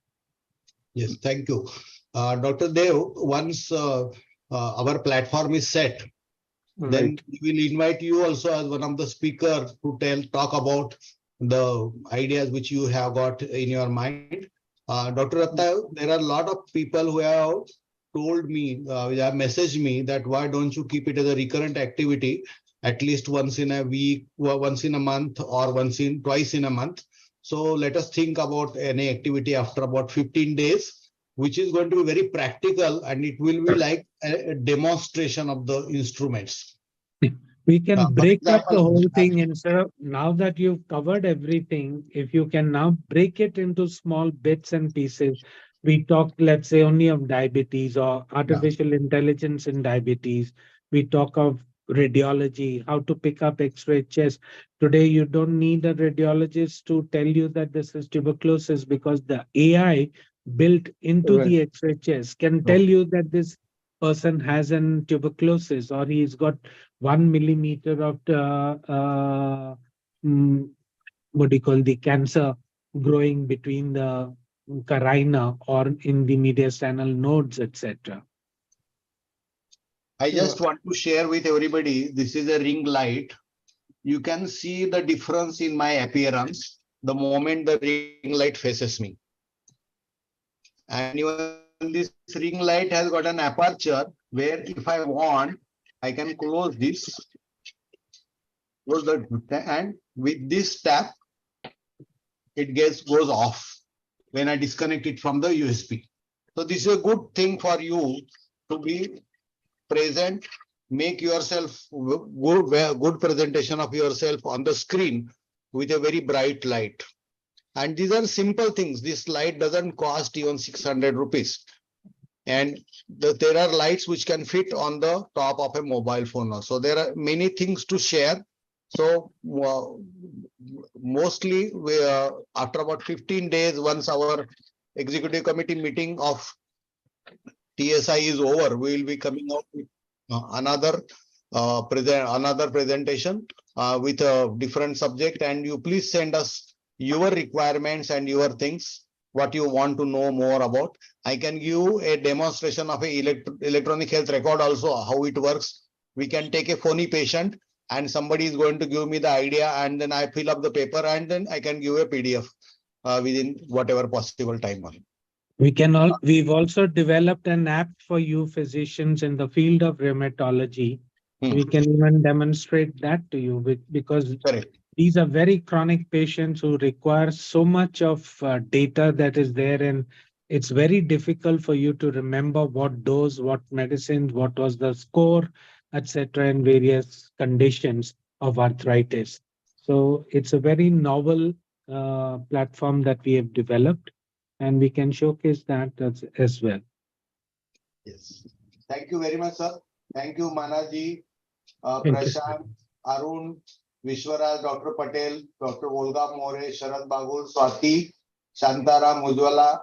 Yes, thank you. Dr. Dev, once our platform is set, then we will invite you also as one of the speakers to talk about the ideas which you have got in your mind. Dr. Atta, there are a lot of people who have told me, have messaged me that why don't you keep it as a recurrent activity, at least once in a week, once in a month, or twice in a month. So let us think about any activity after about 15 days, which is going to be very practical, and it will be like a demonstration of the instruments. We can break up the whole thing instead of, now that you've covered everything, if you can now break it into small bits and pieces. We talked, let's say, only of diabetes or artificial intelligence in diabetes. We talk of radiology, how to pick up X-ray chest. Today, you don't need a radiologist to tell you that this is tuberculosis, because the AI built into Right. the X-ray chest can tell you that this person has an tuberculosis or he's got 1 millimeter of mm, what do you call the cancer growing between the carina or in the mediastinal nodes, etc. I just want to share with everybody, this is a ring light. You can see the difference in my appearance the moment the ring light faces me. And even this ring light has got an aperture where if I want, I can close this, and with this tap, it goes off when I disconnect it from the USB. So this is a good thing for you to be present, make yourself good presentation of yourself on the screen with a very bright light. And these are simple things. This light doesn't cost even 600 rupees. And there are lights which can fit on the top of a mobile phone. So there are many things to share. So mostly after about 15 days, once our executive committee meeting of TSI is over, we will be coming out with another presentation with a different subject. And you please send us your requirements and your things, what you want to know more about. I can give a demonstration of a electronic health record also, how it works. We can take a phony patient and somebody is going to give me the idea, and then I fill up the paper, and then I can give a PDF within whatever possible time. We've also developed an app for you physicians in the field of rheumatology. We can even demonstrate that to you because Correct. these are very chronic patients who require so much of data that is there, and it's very difficult for you to remember what dose, what medicines, what was the score, etc., in various conditions of arthritis. So it's a very novel platform that we have developed, and we can showcase that as well. Yes. Thank you very much, sir. Thank you, Manaji, Thank you. Prashant, Arun, Vishwaraj, Dr. Patel, Dr. Olga More, Sharad Bagul, Swati, Shantaram, Ujwala,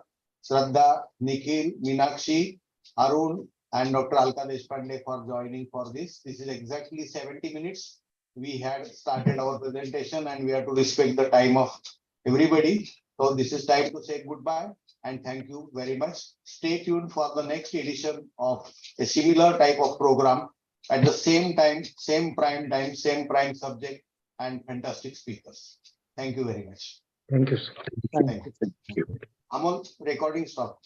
Shraddha, Nikhil, Meenakshi, Arun, and Dr. Alka Deshpande for joining for this. This is exactly 70 minutes. We had started our presentation and we have to respect the time of everybody. So this is time to say goodbye and thank you very much. Stay tuned for the next edition of a similar type of program at the same time, same prime time, same prime subject, and fantastic speakers. Thank you very much. Thank you, sir. Thank you. Amol, recording stop.